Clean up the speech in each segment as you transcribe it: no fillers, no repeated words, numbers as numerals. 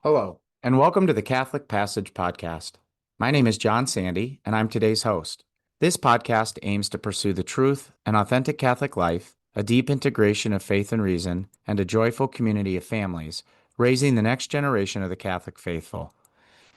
Hello, and welcome to the Catholic Passage Podcast. My name is John Sandy, and I'm today's host. This podcast aims to pursue the truth, an authentic Catholic life, a deep integration of faith and reason, and a joyful community of families, raising the next generation of the Catholic faithful.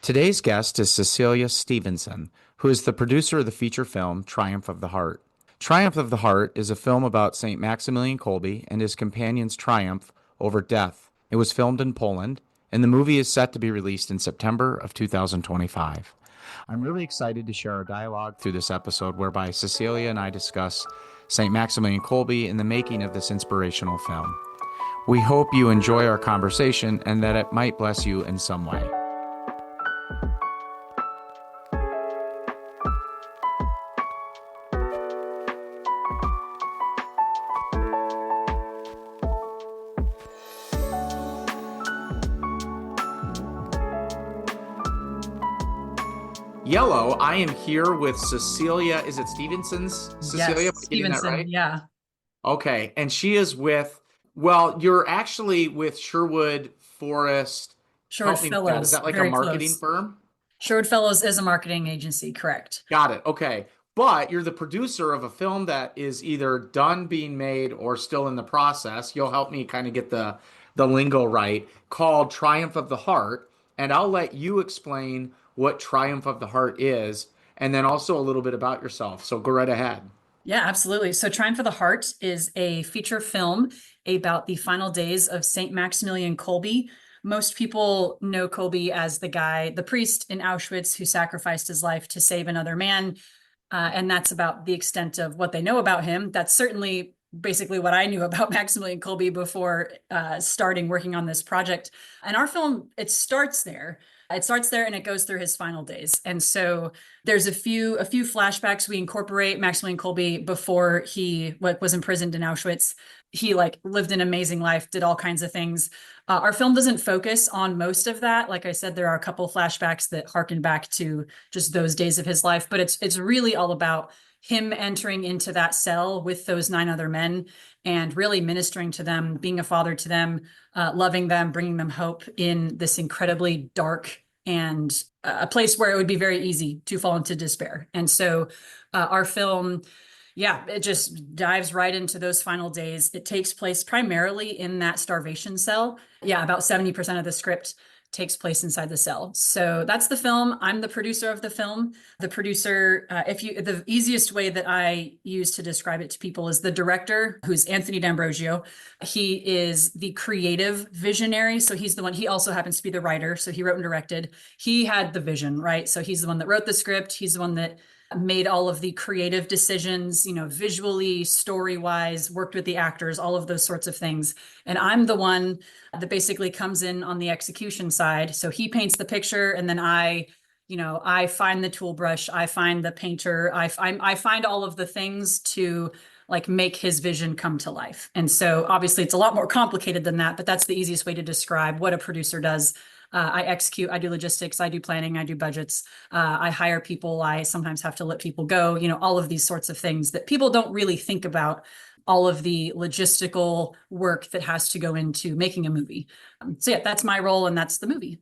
Today's guest is Cecilia Stevenson, who is the producer of the feature film Triumph of the Heart. Triumph of the Heart is a film about St. Maximilian Kolbe and his companion's triumph over death. It was filmed in Poland, and the movie is set to be released in September of 2025. I'm really excited to share our dialogue through this episode whereby Cecilia and I discuss St. Maximilian Kolbe and the making of this inspirational film. We hope you enjoy our conversation and that it might bless you in some way. Yellow, I am here with Cecilia. Is it Stevenson's? Cecilia, am Yes, I getting that Stevenson. right? Yeah. Okay, and she is with, well, you're actually with Sherwood Forest. Sherwood Help me with that. Is Fellows, that like a very marketing close. firm? Sherwood Fellows is a marketing agency, correct? Got it. Okay. But you're the producer of a film that is either done being made or still in the process. You'll help me kind of get the lingo right, called Triumph of the Heart, and I'll let you explain what Triumph of the Heart is and then also a little bit about yourself. So go right ahead. Yeah, absolutely. So Triumph for the Heart is a feature film about the final days of Saint Maximilian Kolbe. Most people know Kolbe as the guy, the priest in Auschwitz who sacrificed his life to save another man. And that's about the extent of what they know about him. That's certainly basically what I knew about Maximilian Kolbe before starting working on this project. And our film, it starts there. It starts there and it goes through his final days. And so there's a few flashbacks. We incorporate Maximilian Kolbe before he was imprisoned in Auschwitz. He like lived an amazing life, did all kinds of things. Our film doesn't focus on most of that. Like I said, there are a couple flashbacks that harken back to just those days of his life, but it's really all about him entering into that cell with those 9 other men and really ministering to them, being a father to them, loving them, bringing them hope in this incredibly dark and a place where it would be very easy to fall into despair. And so our film, yeah, it just dives right into those final days. It takes place primarily in that starvation cell. Yeah, about 70% of the script takes place inside the cell. So that's the film. I'm the producer of the film. The producer, the easiest way that I use to describe it to people is the director, who's Anthony D'Ambrosio. He is the creative visionary. So he's the one, he also happens to be the writer. So he wrote and directed. He had the vision, right? So he's the one that wrote the script. He's the one that made all of the creative decisions, visually, story-wise, worked with the actors, all of those sorts of things. And I'm the one that basically comes in on the execution side. So he paints the picture and then I find the tool brush, I find the painter, I find all of the things to like make his vision come to life. And so obviously it's a lot more complicated than that, but that's the easiest way to describe what a producer does. I execute, I do logistics, I do planning, I do budgets, I hire people, I sometimes have to let people go, all of these sorts of things that people don't really think about, all of the logistical work that has to go into making a movie. So yeah, that's my role and that's the movie.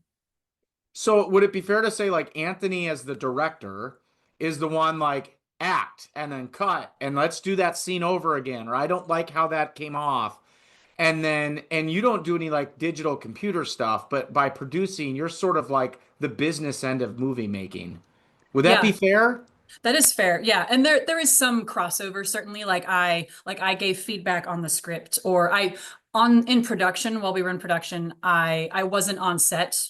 So would it be fair to say like Anthony as the director is the one like act and then cut and let's do that scene over again, or I don't like how that came off. And you don't do any like digital computer stuff, but by producing, you're sort of like the business end of movie making. Would that be Yeah, fair? that is fair. Yeah. And there is some crossover, certainly. Like I gave feedback on the script or I on in production while we were in production, I wasn't on set,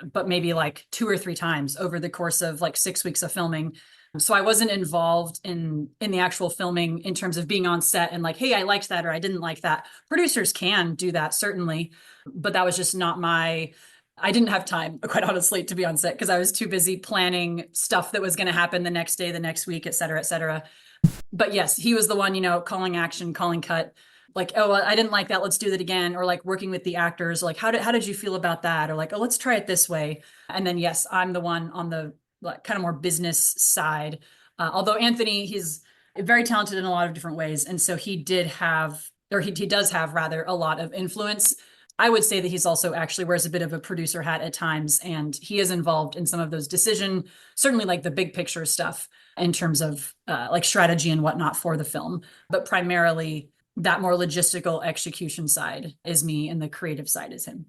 but maybe like 2 or 3 times over the course of like 6 weeks of filming. So I wasn't involved in the actual filming in terms of being on set and like, hey, I liked that or I didn't like that. Producers can do that, certainly, but that was just not my I didn't have time, quite honestly, to be on set because I was too busy planning stuff that was going to happen the next day, the next week, et cetera, et cetera. But yes, he was the one, calling action, calling cut, like, oh, I didn't like that. Let's do that again. Or like working with the actors, like, how did you feel about that? Or like, oh, let's try it this way. And then, yes, I'm the one on the like, kind of more business side. Although Anthony, he's very talented in a lot of different ways. And so he did have, or he does have rather a lot of influence I would say that he's also actually wears a bit of a producer hat at times, and he is involved in some of those certainly like the big picture stuff in terms of like strategy and whatnot for the film. But primarily that more logistical execution side is me and the creative side is him.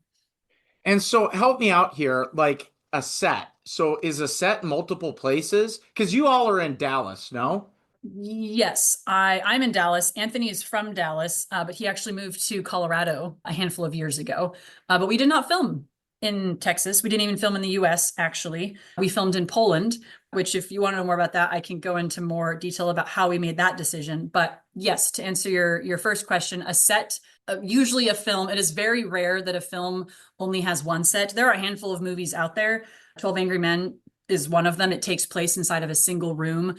And so help me out here, like a set. So is a set multiple places? Because you all are in Dallas, no? Yes, I'm in Dallas. Anthony is from Dallas, but he actually moved to Colorado a handful of years ago. But we did not film in Texas. We didn't even film in the US, actually. We filmed in Poland, which if you want to know more about that, I can go into more detail about how we made that decision. But yes, to answer your first question, a set, usually a film, it is very rare that a film only has one set. There are a handful of movies out there. 12 Angry Men is one of them. It takes place inside of a single room.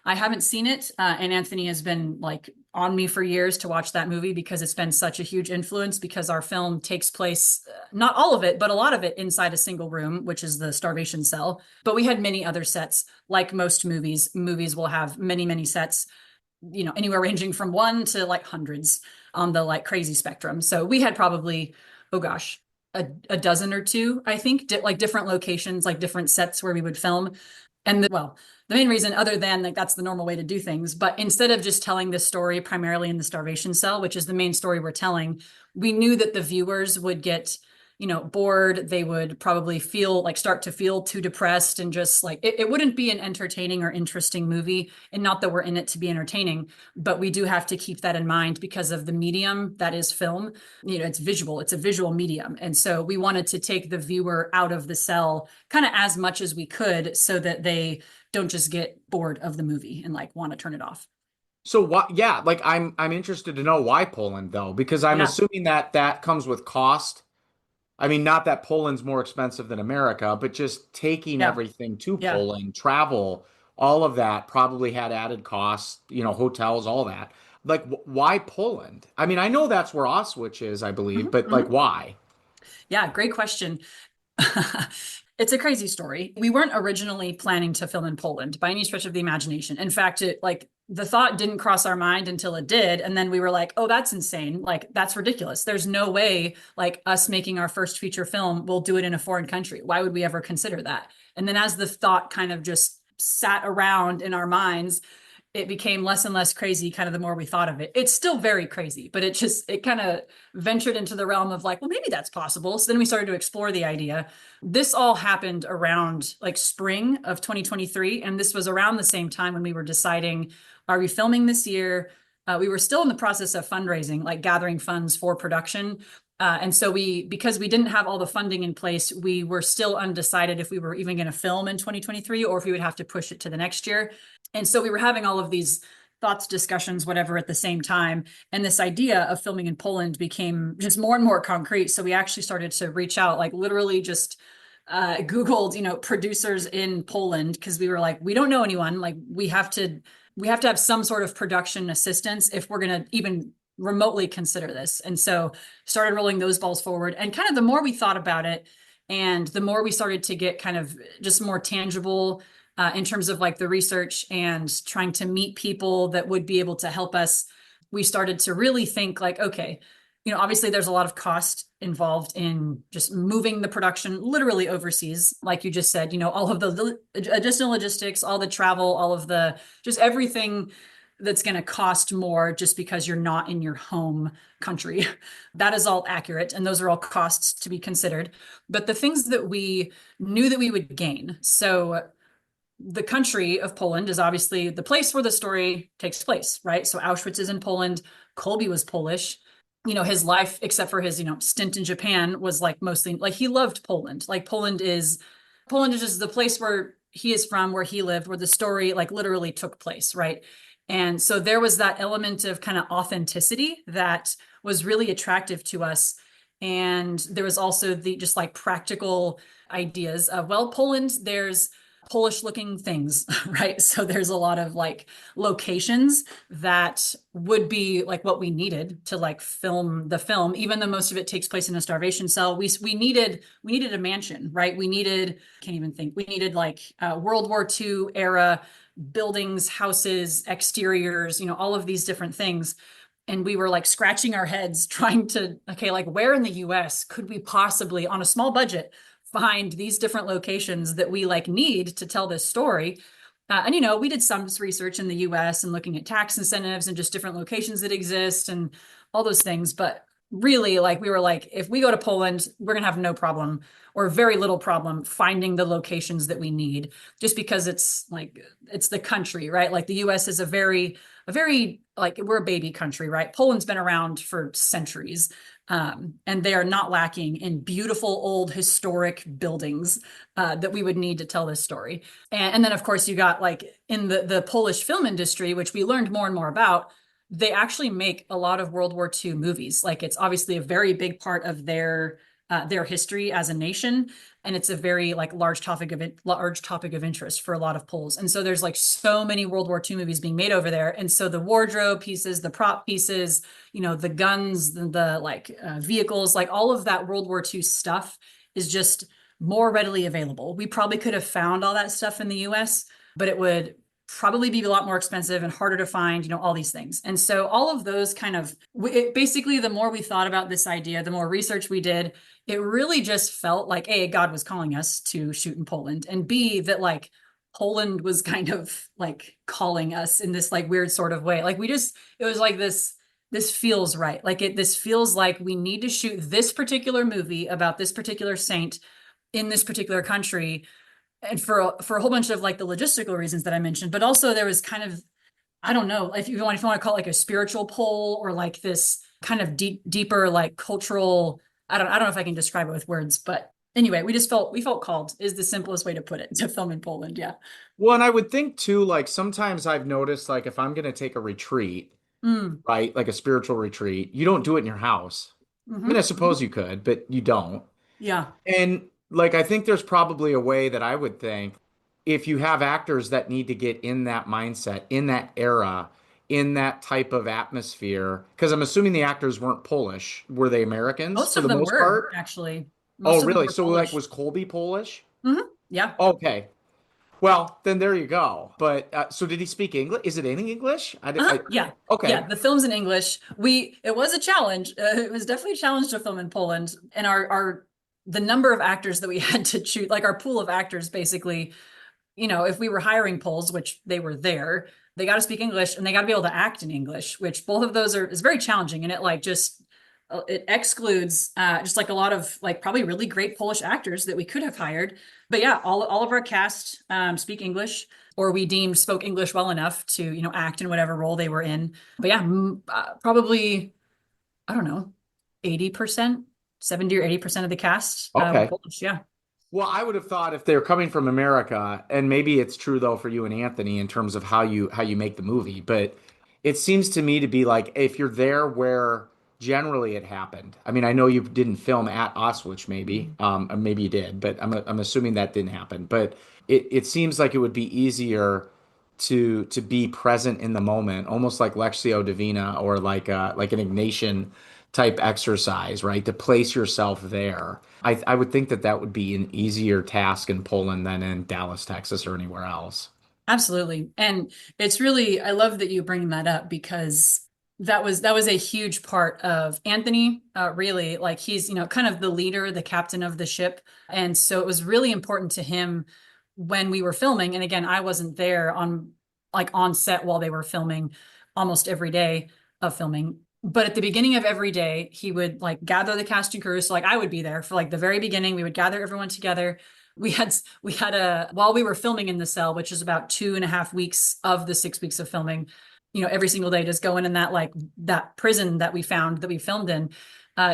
I haven't seen it, and Anthony has been like on me for years to watch that movie because it's been such a huge influence because our film takes place, not all of it, but a lot of it inside a single room, which is the starvation cell. But we had many other sets, like most movies. Movies will have many, many sets, anywhere ranging from one to like hundreds on the like crazy spectrum. So we had probably, oh gosh, a dozen or two, I think, like different locations, like different sets where we would film. And the main reason, other than like that's the normal way to do things, but instead of just telling this story primarily in the starvation cell, which is the main story we're telling, we knew that the viewers would get, bored. They would probably start to feel too depressed and just like it wouldn't be an entertaining or interesting movie. And not that we're in it to be entertaining, but we do have to keep that in mind because of the medium that is film. It's visual, it's a visual medium. And so we wanted to take the viewer out of the cell kind of as much as we could so that they don't just get bored of the movie and like want to turn it off. So what, yeah, like I'm interested to know why Poland though, because I'm Yeah. assuming that that comes with cost. I mean, not that Poland's more expensive than America, but just taking Yeah. everything to Yeah. Poland, travel, all of that probably had added costs, hotels, all that. Like, why Poland? I mean, I know that's where Auschwitz is, I believe, Mhm, but like, mhm. why? Yeah, great question. It's a crazy story. We weren't originally planning to film in Poland by any stretch of the imagination. In fact, the thought didn't cross our mind until it did. And then we were like, oh, that's insane. Like, that's ridiculous. There's no way, like, us making our first feature film, we'll do it in a foreign country. Why would we ever consider that? And then as the thought kind of just sat around in our minds, it became less and less crazy kind of the more we thought of it. It's still very crazy, but it kind of ventured into the realm of like, well, maybe that's possible. So then we started to explore the idea. This all happened around like spring of 2023. And this was around the same time when we were deciding, are we filming this year? We were still in the process of fundraising, like gathering funds for production. And so because we didn't have all the funding in place, we were still undecided if we were even going to film in 2023 or if we would have to push it to the next year. And so we were having all of these thoughts, discussions, whatever at the same time. And this idea of filming in Poland became just more and more concrete. So we actually started to reach out, like literally just Googled, producers in Poland, because we were like, we don't know anyone. Like we have to have some sort of production assistance if we're going to even remotely consider this. And so started rolling those balls forward. And kind of the more we thought about it and the more we started to get kind of just more tangible in terms of like the research and trying to meet people that would be able to help us, we started to really think like, okay, obviously there's a lot of cost involved in just moving the production literally overseas. Like you just said, all of the additional logistics, all the travel, all of the, just everything that's going to cost more just because you're not in your home country. That is all accurate. And those are all costs to be considered. But the things that we knew that we would gain. So the country of Poland is obviously the place where the story takes place, right? So Auschwitz is in Poland. Kolbe was Polish. His life, except for his, stint in Japan, was like mostly like he loved Poland. Like Poland is just the place where he is from, where he lived, where the story like literally took place, right? And so there was that element of kind of authenticity that was really attractive to us. And there was also the just like practical ideas of, well, Poland, there's Polish looking things, right? So there's a lot of like locations that would be like what we needed to like film the film, even though most of it takes place in a starvation cell. We needed a mansion, right? Can't even think. We needed like World War II era buildings, houses, exteriors, all of these different things. And we were like scratching our heads trying to, okay, like where in the US could we possibly, on a small budget, find these different locations that we like need to tell this story? And we did some research in the US and looking at tax incentives and just different locations that exist and all those things. But really, like we were like, if we go to Poland, we're gonna have no problem or very little problem finding the locations that we need, just because it's like it's the country, right? Like the US is a very like we're a baby country, right? Poland's been around for centuries. And they are not lacking in beautiful old historic buildings that we would need to tell this story. And then, of course, you got like in the Polish film industry, which we learned more and more about, they actually make a lot of World War II movies. Like it's obviously a very big part of their history as a nation, and it's a very like large topic of interest for a lot of Poles. And so there's like so many World War II movies being made over there, and so the wardrobe pieces, the prop pieces, the guns, the like vehicles, like all of that World War II stuff is just more readily available. We probably could have found all that stuff in the US, but it would probably be a lot more expensive and harder to find, all these things. And so all of those kind of, basically, the more we thought about this idea, the more research we did, it really just felt like, A, God was calling us to shoot in Poland, and B, that like Poland was kind of like calling us in this like weird sort of way. Like it was like this feels right. Like this feels like we need to shoot this particular movie about this particular saint in this particular country, and for a whole bunch of like the logistical reasons that I mentioned, but also there was kind of, I don't know if you want to call it like a spiritual pull, or like this kind of deeper like cultural. I don't know if I can describe it with words, but anyway, we felt called is the simplest way to put it, to film in Poland. Yeah. Well, and I would think too, like sometimes I've noticed, like if I'm going to take a retreat, Mm. right, like a spiritual retreat, you don't do it in your house. I mean, I Hmm. suppose you could, but you don't. Yeah. And like, I think there's probably a way that I would think if you have actors that need to get in that mindset, in that era, in that type of atmosphere, because I'm assuming the actors weren't Polish. Were they Americans Most for of the them most were part? actually. Oh, Most of them really? were So like, Polish. was Colby Polish? Hmm. Yeah. Okay. Well, then there you go. But so did he speak English? Is it in English? Yeah. Yeah. Okay. The film's in English. It was a challenge. It was definitely a challenge to film in Poland. And the number of actors that we had to choose, like our pool of actors, basically, if we were hiring Poles, which they were there, they got to speak English and they got to be able to act in English, which both of those is very challenging. And it like just, it excludes just like a lot of like probably really great Polish actors that we could have hired. But yeah, all of our cast speak English, or we deemed spoke English well enough to, act in whatever role they were in. But yeah, probably, I don't know, 80%, 70 or 80% of the cast were Okay. Polish. Yeah. Well, I would have thought if they're coming from America, and maybe it's true though for you and Anthony in terms of how you make the movie, but it seems to me to be like if you're there where generally it happened. I mean, I know you didn't film at Auschwitz, maybe, or maybe you did, but I'm assuming that didn't happen. But it seems like it would be easier to be present in the moment, almost like Lectio Divina or like an Ignatian type exercise, right? To place yourself there. I would think that that would be an easier task in Poland than in Dallas, Texas, or anywhere else. Absolutely. And it's really, I love that you bring that up, because that was a huge part of Anthony, really. Like he's, kind of the leader, the captain of the ship. And so it was really important to him when we were filming. And again, I wasn't there on set while they were filming almost every day of filming. But at the beginning of every day, he would like gather the cast and crew. So like I would be there for like the very beginning. We would gather everyone together. We had a while we were filming in the cell, which is about 2.5 weeks of the 6 weeks of filming, every single day, just go in that like that prison that we found that we filmed in.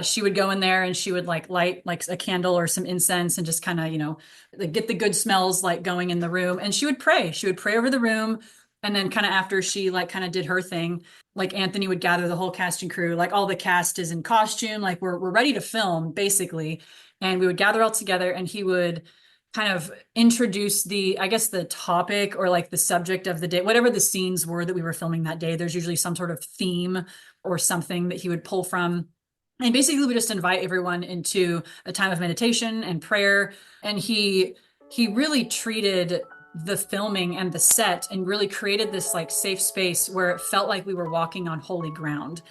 She would go in there and she would like light like a candle or some incense and just kind of, like, get the good smells like going in the room. And she would pray. She would pray over the room. And then kind of after she like kind of did her thing, like Anthony would gather the whole cast and crew, like all the cast is in costume, like we're ready to film basically. And we would gather all together and he would kind of introduce I guess the topic or like the subject of the day, whatever the scenes were that we were filming that day. There's usually some sort of theme or something that he would pull from. And basically we just invite everyone into a time of meditation and prayer. And he really treated the filming and the set and really created this like safe space where it felt like we were walking on holy ground.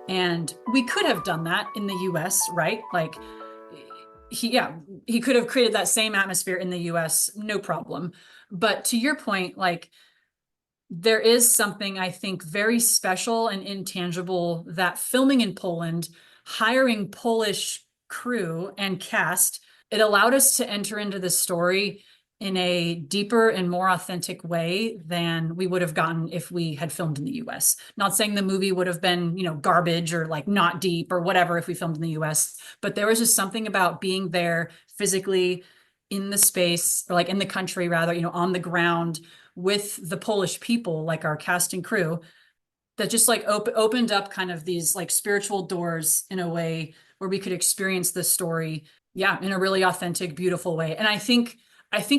And we could have done that in the US, right? Like he could have created that same atmosphere in the US, no problem. But to your point, like there is something I think very special and intangible that filming in Poland, hiring Polish crew and cast, it allowed us to enter into the story in a deeper and more authentic way than we would have gotten if we had filmed in the US. Not saying the movie would have been, garbage or like not deep or whatever if we filmed in the US, but there was just something about being there physically in the space, or like in the country rather, on the ground with the Polish people, like our cast and crew, that just like opened up kind of these like spiritual doors in a way where we could experience this story, yeah, in a really authentic, beautiful way. And I think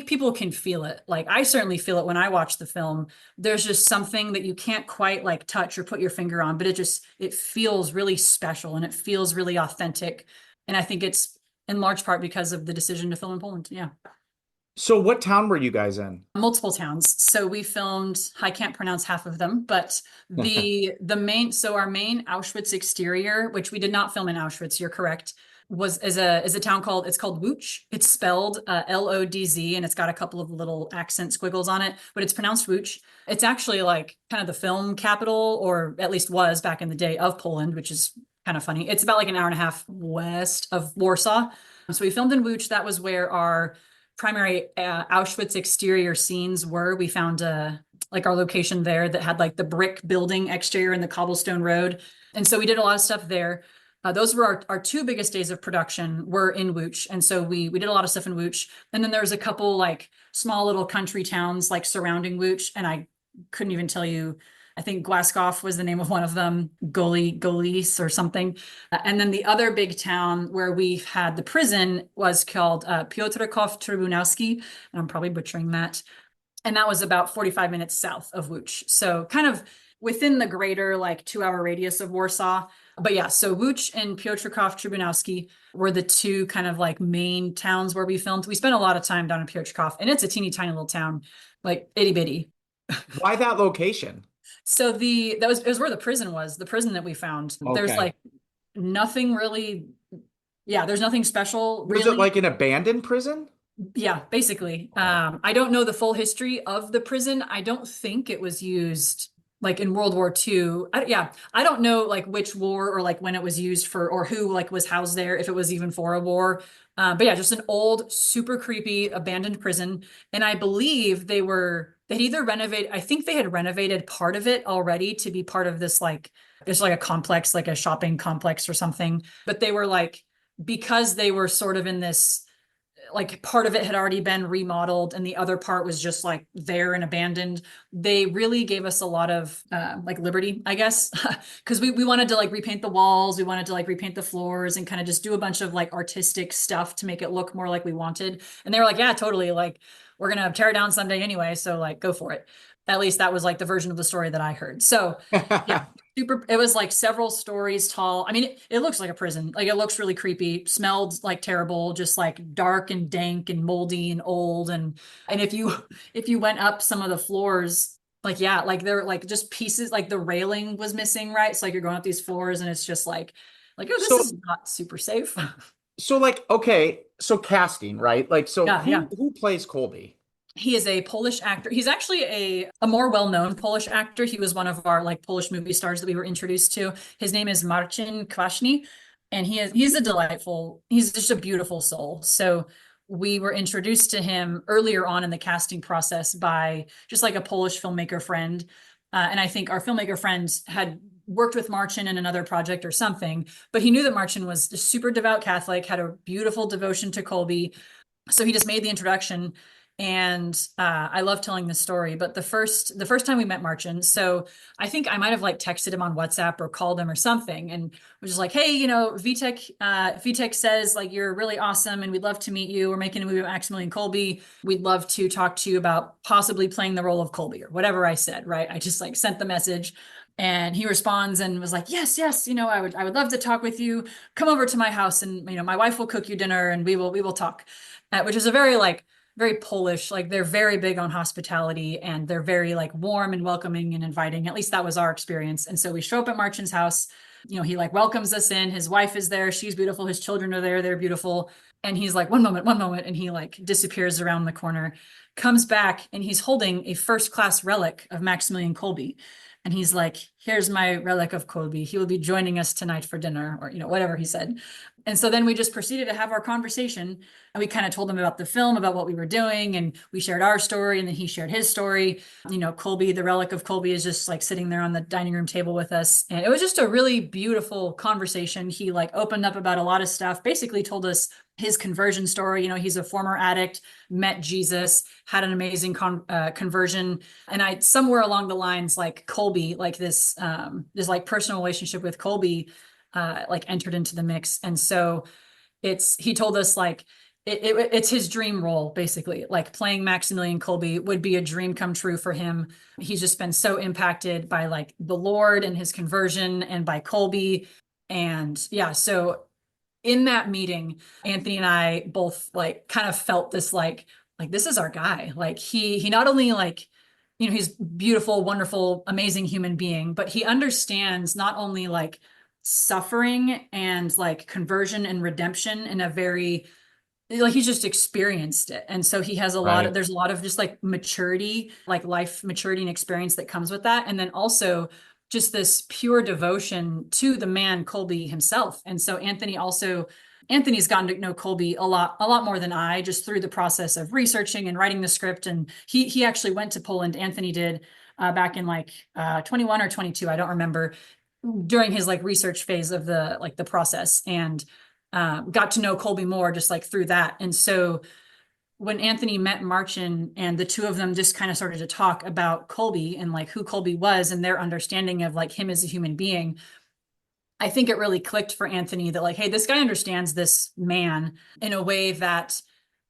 people can feel it. Like I certainly feel it when I watch the film. There's just something that you can't quite like touch or put your finger on, but it feels really special and it feels really authentic. And I think it's in large part because of the decision to film in Poland. Yeah. So what town were you guys in? Multiple towns. So we filmed, I can't pronounce half of them, but our main Auschwitz exterior, which we did not film in Auschwitz, you're correct, is a town it's called Łódź. It's spelled Lodz, and it's got a couple of little accent squiggles on it, but it's pronounced Łódź. It's actually like kind of the film capital, or at least was back in the day, of Poland, which is kind of funny. It's about like an hour and a half west of Warsaw. So we filmed in Łódź. That was where our primary Auschwitz exterior scenes were. We found like our location there that had like the brick building exterior and the cobblestone road. And so we did a lot of stuff there. Those were our two biggest days of production were in Łódź. And so we did a lot of stuff in Łódź. And then there was a couple like small little country towns like surrounding Łódź. And I couldn't even tell you, I think Głaskov was the name of one of them, Golis or something. And then the other big town where we had the prison was called Piotrków Trybunalski, and I'm probably butchering that. And that was about 45 minutes south of Łódź. So kind of within the greater like 2-hour radius of Warsaw. But yeah, so Łódź and Piotrków Trybunalski were the two kind of like main towns where we filmed. We spent a lot of time down in Piotrków, and it's a teeny tiny little town, like itty bitty. Why that location? So it was where the prison was, the prison that we found. Okay. There's like nothing really, yeah, there's nothing special Was really. it like an abandoned prison? Yeah, basically. I don't know the full history of the prison. I don't think it was used like in World War II. I don't know like which war or like when it was used for, or who like was housed there, if it was even for a war. But yeah, just an old, super creepy, abandoned prison. And I believe they'd either renovate, I think they had renovated part of it already to be part of this like, there's like a complex, like a shopping complex or something. But they were like, because they were sort of in this, like part of it had already been remodeled and the other part was just like there and abandoned. They really gave us a lot of like liberty, I guess, because we wanted to like repaint the walls. We wanted to like repaint the floors and kind of just do a bunch of like artistic stuff to make it look more like we wanted. And they were like, yeah, totally. Like we're going to tear it down someday anyway. So like, go for it. At least that was like the version of the story that I heard. So yeah, it was like several stories tall. I mean, it looks like a prison. Like it looks really creepy, smelled like terrible, just like dark and dank and moldy and old. And if you went up some of the floors, like, yeah, like they're like just pieces, like the railing was missing, right? So like you're going up these floors and it's just like, oh, this is not super safe. So like, okay, so casting, right? Like, so Yeah. who plays Kolbe? He is a Polish actor. He's actually a more well-known Polish actor. He was one of our like Polish movie stars that we were introduced to. His name is Marcin Kwaśny, and he's just a beautiful soul. So we were introduced to him earlier on in the casting process by just like a Polish filmmaker friend. And I think our filmmaker friend had worked with Marcin in another project or something, but he knew that Marcin was a super devout Catholic, had a beautiful devotion to Kolbe. So he just made the introduction. And I love telling this story, but the first time we met Marcin, so I think I might have like texted him on WhatsApp or called him or something, and was just like, hey, Vitek says like you're really awesome and we'd love to meet you. We're making a movie about Maximilian Kolbe. We'd love to talk to you about possibly playing the role of Kolbe or whatever I said, right? I just like sent the message. And he responds and was like, yes, I would love to talk with you. Come over to my house and my wife will cook you dinner and we will talk, which is a very like very Polish. Like they're very big on hospitality and they're very like warm and welcoming and inviting. At least that was our experience. And so we show up at Marchin's house. He like welcomes us in. His wife is there. She's beautiful. His children are there. They're beautiful. And he's like, one moment. And he like disappears around the corner, comes back, and he's holding a first class relic of Maximilian Kolbe. And he's like, here's my relic of Kolbe. He will be joining us tonight for dinner, or, whatever he said. And so then we just proceeded to have our conversation. And we kind of told him about the film, about what we were doing. And we shared our story. And then he shared his story. Kolbe, the relic of Kolbe, is just like sitting there on the dining room table with us. And it was just a really beautiful conversation. He like opened up about a lot of stuff, basically told us his conversion story. He's a former addict, met Jesus, had an amazing conversion. And I, somewhere along the lines, like Kolbe, like this like personal relationship with Kolbe, like entered into the mix. And so he told us like, it's his dream role, basically. Like playing Maximilian Kolbe would be a dream come true for him. He's just been so impacted by like the Lord and his conversion and by Kolbe. And yeah, so in that meeting, Anthony and I both like kind of felt this like this is our guy. Like he not only like, he's beautiful, wonderful, amazing human being, but he understands not only like suffering and like conversion and redemption in a very like he's just experienced it. And so he has Right. there's a lot of just like maturity, like life maturity and experience that comes with that. And then also just this pure devotion to the man Kolbe himself. And so Anthony's gotten to know Kolbe a lot more than I, just through the process of researching and writing the script. And he actually went to Poland. Anthony did back in like 21 or 22, I don't remember, during his like research phase of the process, and got to know Kolbe more just like through that. And so when Anthony met Marchin and the two of them just kind of started to talk about Kolbe and like who Kolbe was and their understanding of like him as a human being, I think it really clicked for Anthony that like, hey, this guy understands this man in a way that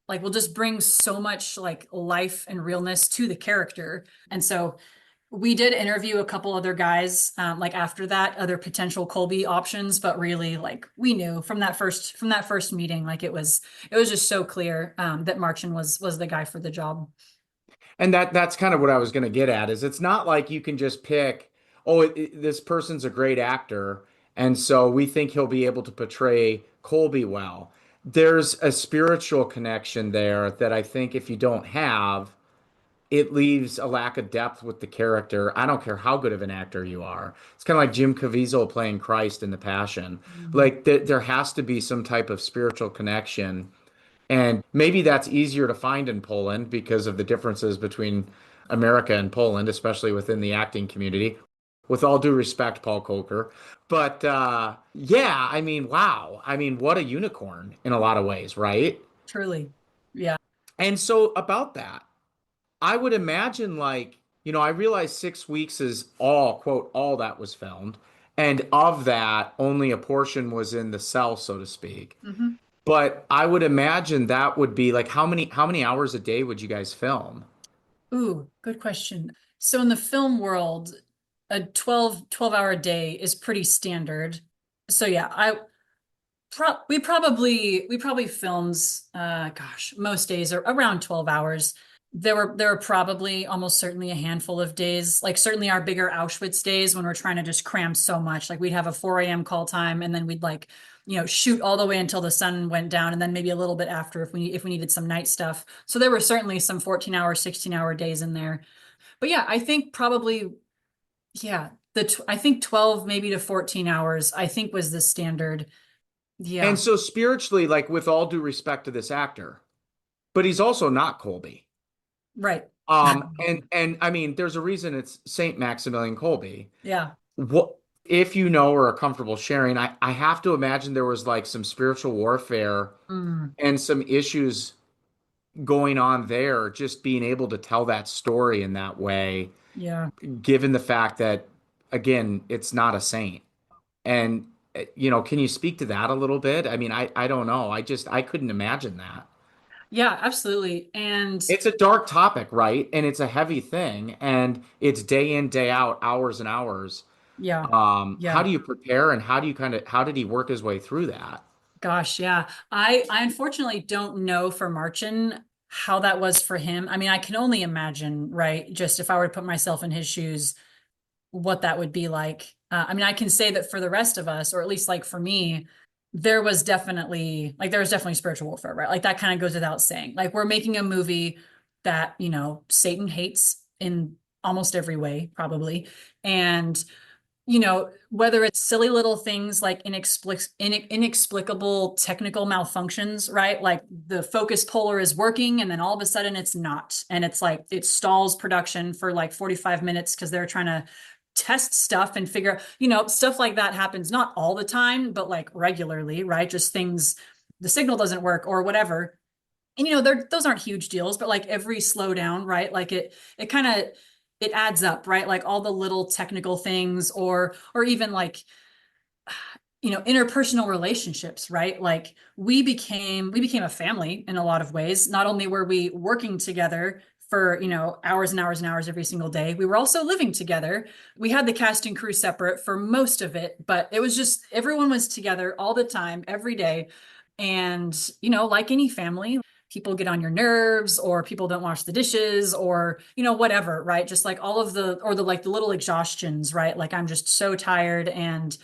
like will just bring so much like life and realness to the character. And so we did interview a couple other guys like after that, other potential Kolbe options, but really like we knew from that first meeting, like it was just so clear that Marchin was the guy for the job. And that's kind of what I was going to get at is it's not like you can just pick, oh, this person's a great actor, and so we think he'll be able to portray Colby well. There's a spiritual connection there that I think if you don't have, it leaves a lack of depth with the character. I don't care how good of an actor you are. It's kind of like Jim Caviezel playing Christ in The Passion. Mhm. Like there has to be some type of spiritual connection, and maybe that's easier to find in Poland because of the differences between America and Poland, especially within the acting community. With all due respect, Paul Kolker. But yeah, I mean, wow. I mean, what a unicorn in a lot of ways, right? Truly. Yeah. And so about that, I would imagine like, I realize 6 weeks is all, quote, all that was filmed. And of that, only a portion was in the cell, so to speak. Mhm. But I would imagine that would be like how many hours a day would you guys film? Ooh, good question. So in the film world, a 12 hour day is pretty standard. So yeah, we probably films gosh, most days are around 12 hours. There were probably almost certainly a handful of days, like certainly our bigger Auschwitz days when we're trying to just cram so much. Like we'd have a 4 a.m. call time and then we'd like, shoot all the way until the sun went down and then maybe a little bit after if we needed some night stuff. So there were certainly some 14-hour, 16-hour days in there. But yeah, I think probably yeah, I think 12 maybe to 14 hours I think was the standard. And Yeah. so spiritually, like with all due respect to this actor, but he's also not Colby. Right. And I mean, there's a reason it's Saint Maximilian Kolbe. Yeah. What if you know or are comfortable sharing? I have to imagine there was like some spiritual warfare Mm, and some issues going on there, just being able to tell that story in that way, yeah. given the fact that, again, it's not a saint. And, can you speak to that a little bit? I mean, I don't know. I couldn't imagine that. Yeah, absolutely. And It's a dark topic, right? And it's a heavy thing, and it's day in, day out, hours and hours. yeah. How Yeah. do you prepare and how did he work his way through that? Gosh, yeah. I unfortunately don't know for Marchin. how that was for him. I mean, I can only imagine, right? Just if I were to put myself in his shoes, what that would be like. I mean, I can say that for the rest of us, or at least like for me, there was definitely spiritual warfare, right? Like that kind of goes without saying. Like we're making a movie that, Satan hates in almost every way, probably. And whether it's silly little things like inexplicable technical malfunctions, right? Like the focus puller is working and then all of a sudden it's not. And it's like it stalls production for like 45 minutes because they're trying to test stuff and figure, stuff like that happens not all the time, but like regularly, right? Just things, the signal doesn't work or whatever. And those aren't huge deals, but like every slowdown, right? Like it kind of it adds up, right? Like all the little technical things or even like interpersonal relationships, right? Like we became a family in a lot of ways. Not only were we working together for hours and hours and hours every single day, we were also living together. We had the cast and crew separate for most of it, but it was just everyone was together all the time every day. And like any family, people get on your nerves or people don't wash the dishes or whatever, right? Just like all of the like the little exhaustions, right? Like I'm just so tired and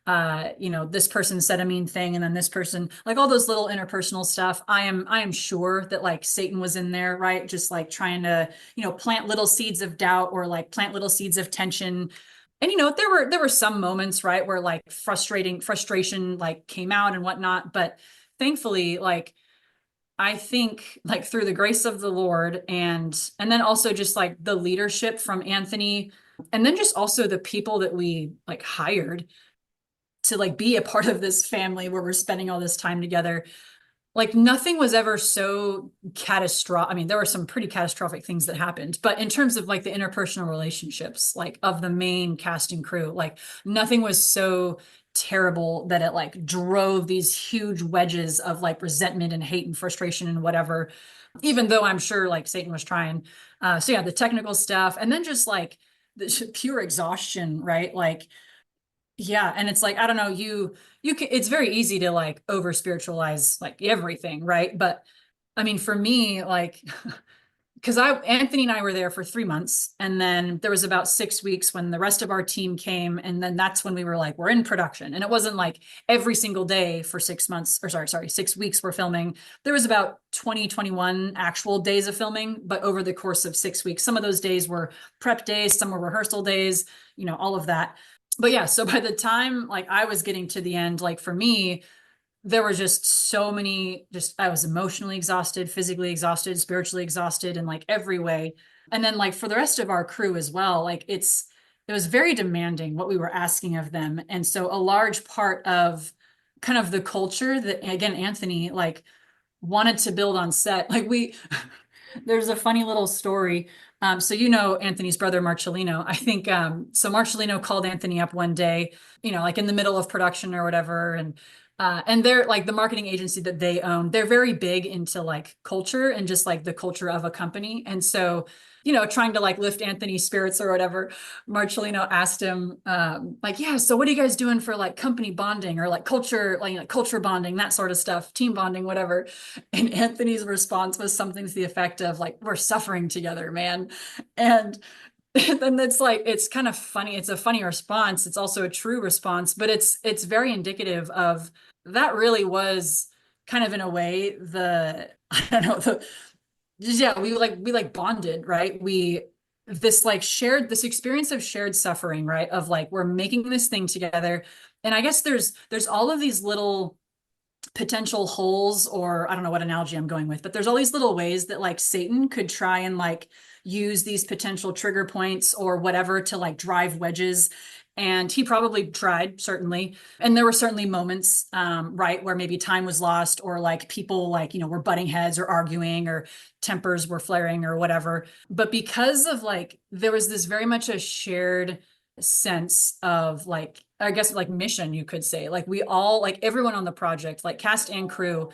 this person said a mean thing and then this person, like all those little interpersonal stuff. I am sure that like Satan was in there, right? Just like trying to plant little seeds of doubt or like plant little seeds of tension. And there were some moments, right, where like frustration like came out and whatnot, but thankfully, like I think like through the grace of the Lord and then also just like the leadership from Anthony and then just also the people that we like hired to like be a part of this family where we're spending all this time together. Like nothing was ever so catastrophic. I mean, there were some pretty catastrophic things that happened, but in terms of like the interpersonal relationships, like of the main cast and crew, like nothing was so terrible that it like drove these huge wedges of like resentment and hate and frustration and whatever, even though I'm sure like Satan was trying. So yeah, the technical stuff and then just like the pure exhaustion, right? Like yeah, and it's like I don't know, you can it's very easy to like over spiritualize like everything, right? But I mean for me like because I Anthony and I were there for 3 months and then there was about 6 weeks when the rest of our team came and then that's when we were like we're in production and it wasn't like every single day for 6 months or sorry 6 weeks we're filming. There was about 21 actual days of filming but over the course of 6 weeks some of those days were prep days, some were rehearsal days, all of that. But yeah, so by the time like I was getting to the end, like for me, there were just so many, just I was emotionally exhausted, physically exhausted, spiritually exhausted in like every way. And then like for the rest of our crew as well, like it was very demanding what we were asking of them. And so a large part of kind of the culture that again, Anthony like wanted to build on set, like there's a funny little story. So Anthony's brother Marcellino. I think so. Marcellino called Anthony up one day, like in the middle of production or whatever, and they're like the marketing agency that they own. They're very big into like culture and just like the culture of a company. And so, trying to like lift Anthony's spirits or whatever, Marcellino asked him, like, yeah, so what are you guys doing for like company bonding or like culture bonding, that sort of stuff, team bonding, whatever. And Anthony's response was something to the effect of like, we're suffering together, man. And then it's like it's kind of funny. It's a funny response. It's also a true response, but it's very indicative of that really was kind of in a way the I don't know the yeah we like bonded, right? We this like shared this experience of shared suffering, right? Of like we're making this thing together. And I guess there's all of these little potential holes or I don't know what analogy I'm going with, but there's all these little ways that like Satan could try and like use these potential trigger points or whatever to like drive wedges. And he probably tried, certainly. And there were certainly moments, right, where maybe time was lost or like people like, were butting heads or arguing or tempers were flaring or whatever. But because of like, there was this very much a shared sense of like I guess like mission you could say like we all like everyone on the project like cast and crew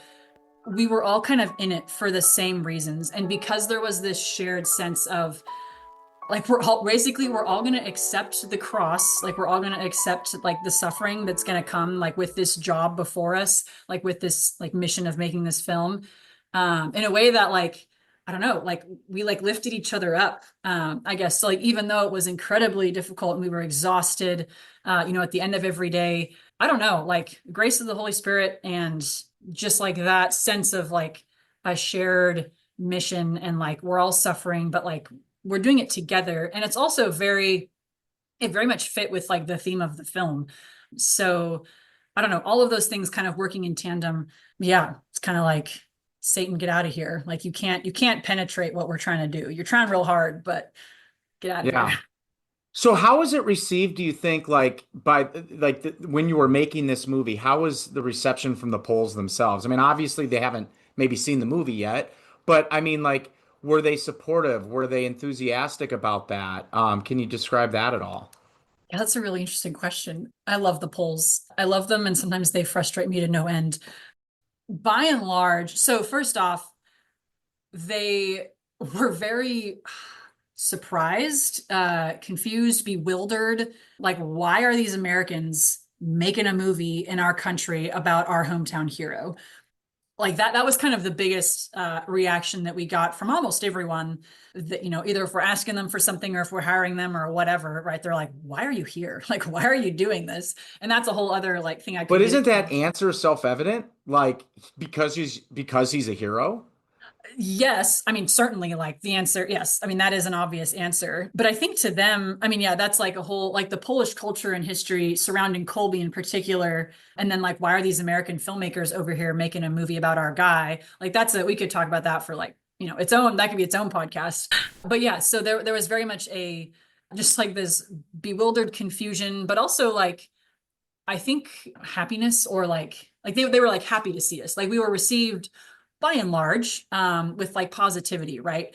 we were all kind of in it for the same reasons and because there was this shared sense of like we're all going to accept the cross like we're all going to accept like the suffering that's going to come like with this job before us like with this like mission of making this film in a way that like I don't know, like we like lifted each other up. I guess so, like even though it was incredibly difficult and we were exhausted, at the end of every day, I don't know, like grace of the Holy Spirit and just like that sense of like a shared mission and like we're all suffering, but like we're doing it together. And it's also it very much fit with like the theme of the film. So I don't know, all of those things kind of working in tandem. Yeah, it's kind of like Satan, get out of here. Like you can't penetrate what we're trying to do. You're trying real hard, but get out of here. Yeah. So how was it received, do you think, like when you were making this movie, how was the reception from the Poles themselves? I mean, obviously they haven't maybe seen the movie yet, but I mean, like, were they supportive? Were they enthusiastic about that? Can you describe that at all? Yeah, that's a really interesting question. I love the polls. I love them, and sometimes they frustrate me to no end. By and large, so first off, they were very surprised, confused, bewildered. Like, why are these Americans making a movie in our country about our hometown hero? Like that was kind of the biggest reaction that we got from almost everyone that, either if we're asking them for something or if we're hiring them or whatever, right? They're like, why are you here? Like, why are you doing this? And that's a whole other like thing I But could get isn't into. that answer self-evident? Like, because he's a hero? Yes, I mean, certainly like the answer, yes. I mean, that is an obvious answer. But I think to them, I mean, yeah, that's like a whole like the Polish culture and history surrounding Kolbe in particular. And then like, why are these American filmmakers over here making a movie about our guy? Like we could talk about that for like, that could be its own podcast. But yeah, so there was very much just like this bewildered confusion, but also like I think happiness or like they were like happy to see us. Like we were received by and large with like positivity, right?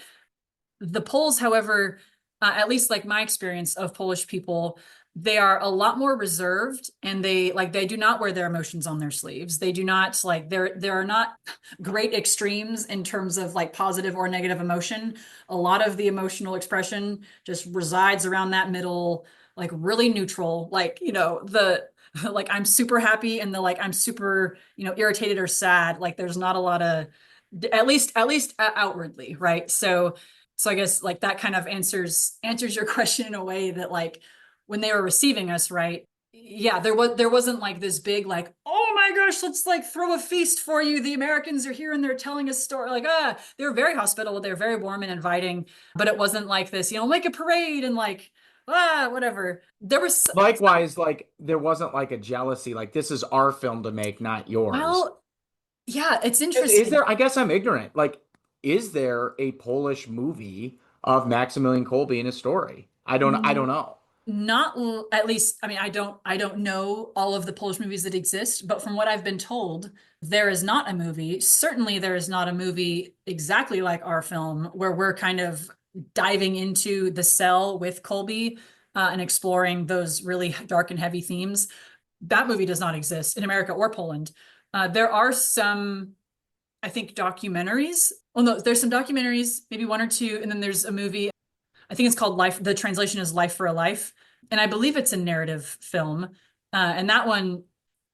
The Poles, however, at least like my experience of Polish people, they are a lot more reserved and they do not wear their emotions on their sleeves. They do not like there are not great extremes in terms of like positive or negative emotion. A lot of the emotional expression just resides around that middle, like really neutral, like, the like I'm super happy and the like I'm super, irritated or sad. Like there's not a lot of at least outwardly, right? So I guess like that kind of answers your question in a way that like when they were receiving us, right? Yeah, there wasn't like this big like, oh my gosh, let's like throw a feast for you. The Americans are here and they're telling a story. Like, they were very hospitable, they were very warm and inviting, but it wasn't like this, make a parade and like, whatever. There was Likewise, like there wasn't like a jealousy, like this is our film to make, not yours. well, yeah, it's Is interesting. there, I guess I'm ignorant. Like, is there a Polish movie of Maximilian Kolbe in a story? I don't know. Not at least, I mean, I don't know all of the Polish movies that exist, but from what I've been told, there is not a movie. Certainly there is not a movie exactly like our film where we're kind of diving into the cell with Colby and exploring those really dark and heavy themes. That movie does not exist in America or Poland. There are some, I think, documentaries. Well, no, there's some documentaries, maybe one or two, and then there's a movie. I think it's called Life. The translation is Life for a Life. And I believe it's a narrative film. And that one,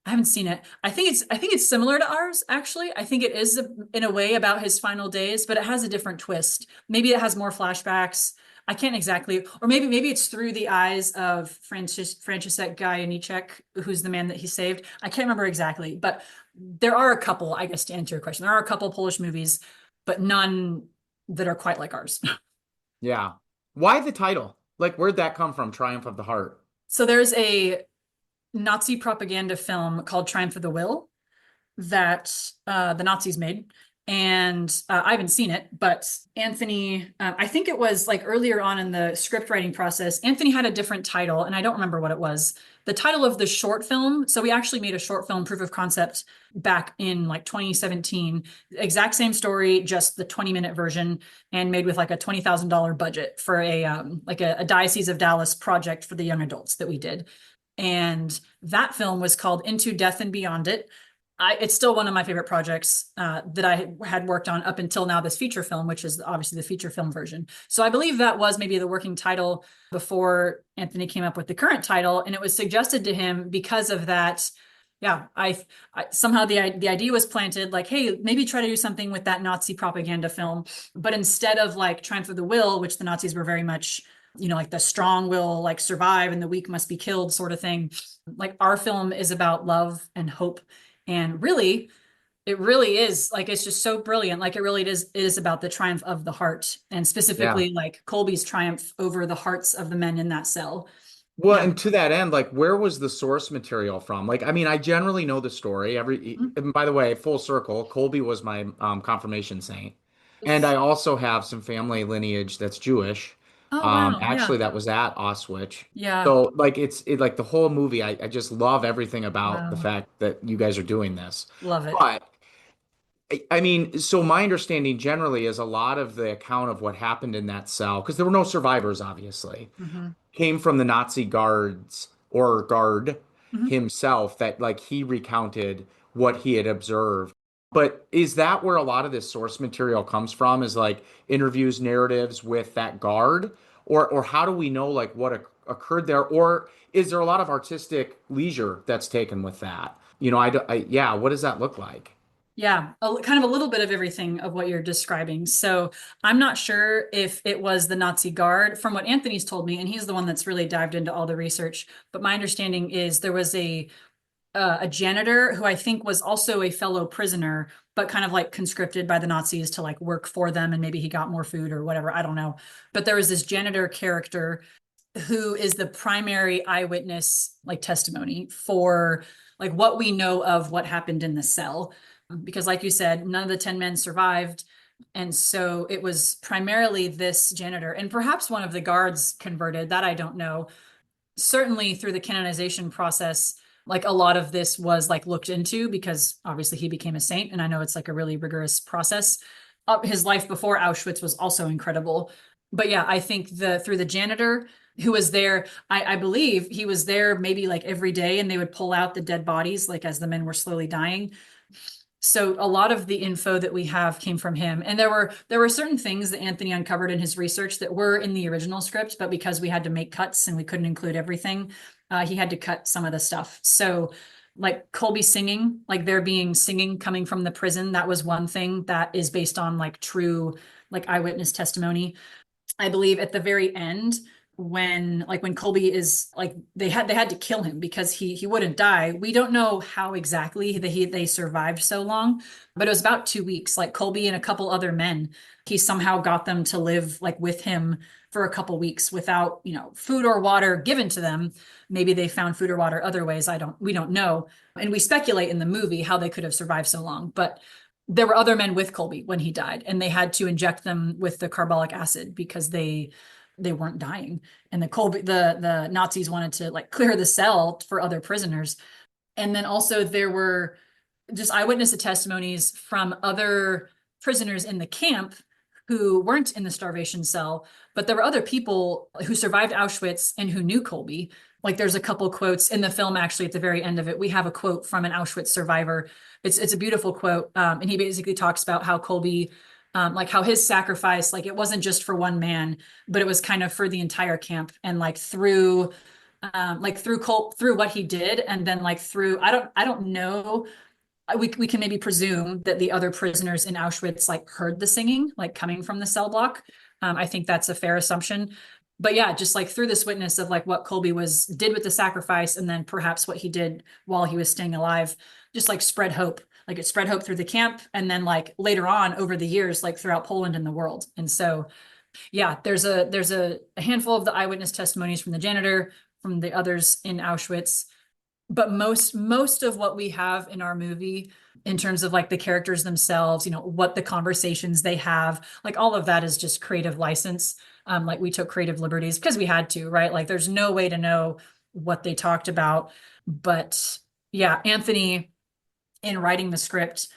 I haven't seen it. I think it's similar to ours, actually. I think it is in a way about his final days, but it has a different twist. Maybe it has more flashbacks. I can't exactly, or maybe it's through the eyes of Franciszek Gajaniczek, who's the man that he saved. I can't remember exactly, but there are a couple, I guess, to answer your question. There are a couple Polish movies, but none that are quite like ours. Yeah. Why the title? Like, where'd that come from? Triumph of the Heart. So there's a Nazi propaganda film called Triumph of the Will that the Nazis made. And I haven't seen it, but Anthony, I think it was like earlier on in the script writing process, Anthony had a different title, and I don't remember what it was. The title of the short film. So we actually made a short film proof of concept back in like 2017. Exact same story, just the 20-minute version, and made with like a $20,000 budget for a Diocese of Dallas project for the young adults that we did. And that film was called Into Death and Beyond It. It's still one of my favorite projects that I had worked on up until now, this feature film, which is obviously the feature film version. So I believe that was maybe the working title before Anthony came up with the current title. And it was suggested to him because of that. Yeah, I somehow the idea was planted like, hey, maybe try to do something with that Nazi propaganda film, but instead of like Triumph of the Will, which the Nazis were very much, like the strong will like survive and the weak must be killed sort of thing. Like our film is about love and hope, and really, it really is like it's just so brilliant. Like it is about the triumph of the heart, and Yeah. specifically like Colby's triumph over the hearts of the men in that cell. Well, Yeah. and to that end, like, where was the source material from? Like, I mean, I generally know the story. And by the way, full circle, Colby was my confirmation saint, and I also have some family lineage that's Jewish. Oh wow. Actually, Yeah. that was at Auschwitz. Yeah. So, like, like the whole movie. I just love everything about the Wow. fact that you guys are doing this. Love it. But I mean, so my understanding generally is a lot of the account of what happened in that cell, because there were no survivors, obviously, Hmm. came from the Nazi guards or guard Hmm. himself, that like he recounted what he had observed. But is that where a lot of this source material comes from? Is like interviews, narratives with that guard, or how do we know like what occurred there? Or is there a lot of artistic leisure that's taken with that? Yeah, what does that look like? Yeah, kind of a little bit of everything of what you're describing. So I'm not sure if it was the Nazi guard, from what Anthony's told me, and he's the one that's really dived into all the research. But my understanding is there was a janitor who I think was also a fellow prisoner, but kind of like conscripted by the Nazis to like work for them, and maybe he got more food or whatever. I don't know. But there was this janitor character who is the primary eyewitness like testimony for like what we know of what happened in the cell, because like you said, none of the 10 men survived, and so it was primarily this janitor, and perhaps one of the guards converted, that I don't know. Certainly through the canonization process, like a lot of this was like looked into, because obviously he became a saint, and I know it's like a really rigorous process. His life before Auschwitz was also incredible. But yeah, I think the through the janitor who was there, I believe he was there maybe like every day, and they would pull out the dead bodies like as the men were slowly dying. So a lot of the info that we have came from him, and there were certain things that Anthony uncovered in his research that were in the original script, but because we had to make cuts and we couldn't include everything, he had to cut some of the stuff. So like Colby singing, like there being singing coming from the prison, that was one thing that is based on like true like eyewitness testimony. I believe at the very end, when Colby is like they had to kill him because he wouldn't die. We don't know how exactly they survived so long, but it was about 2 weeks. Like Colby and a couple other men, he somehow got them to live like with him for a couple weeks without, food or water given to them. Maybe they found food or water other ways. We don't know. And we speculate in the movie how they could have survived so long, but there were other men with Colby when he died, and they had to inject them with the carbolic acid because they weren't dying. And the Nazis wanted to like clear the cell for other prisoners. And then also there were just eyewitness testimonies from other prisoners in the camp who weren't in the starvation cell, but there were other people who survived Auschwitz and who knew Colby. Like there's a couple quotes in the film, actually, at the very end of it. We have a quote from an Auschwitz survivor. It's a beautiful quote. And he basically talks about how Colby, like how his sacrifice, like it wasn't just for one man, but it was kind of for the entire camp. And through what he did, and then like through, I don't know, we can maybe presume that the other prisoners in Auschwitz like heard the singing like coming from the cell block. I think that's a fair assumption. But yeah, just like through this witness of like what Colby was did with the sacrifice, and then perhaps what he did while he was staying alive, just like spread hope. Like it spread hope through the camp, and then like later on over the years, like throughout Poland and the world. And so yeah, there's a handful of the eyewitness testimonies from the janitor, from the others in Auschwitz, but most of what we have in our movie in terms of like the characters themselves, what the conversations they have, like all of that is just creative license. Like we took creative liberties because we had to, right? Like there's no way to know what they talked about. But yeah, Anthony, in writing the script,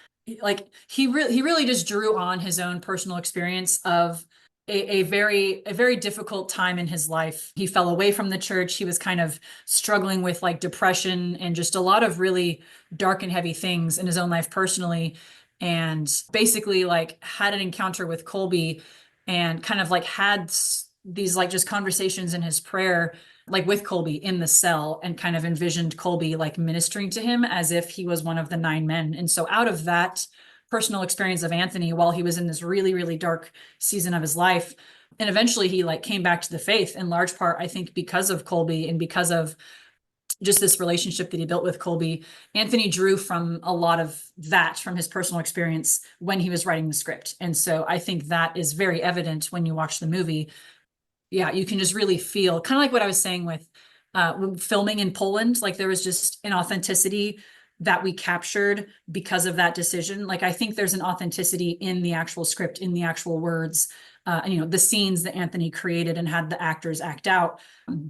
like he really just drew on his own personal experience of a very difficult time in his life. He fell away from the church. He was kind of struggling with like depression and just a lot of really dark and heavy things in his own life personally. And basically like had an encounter with Colby, and kind of like had these like just conversations in his prayer. like with Kolbe in the cell and kind of envisioned Kolbe like ministering to him as if he was one of the 9 men. And so out of that personal experience of Anthony while he was in this really, really dark season of his life, and eventually he like came back to the faith in large part, I think, because of Kolbe and because of just this relationship that he built with Kolbe. Anthony drew from a lot of that from his personal experience when he was writing the script. And so I think that is very evident when you watch the movie. Yeah, you can just really feel kind of like what I was saying with filming in Poland. Like there was just an authenticity that we captured because of that decision. Like I think there's an authenticity in the actual script, in the actual words, and the scenes that Anthony created and had the actors act out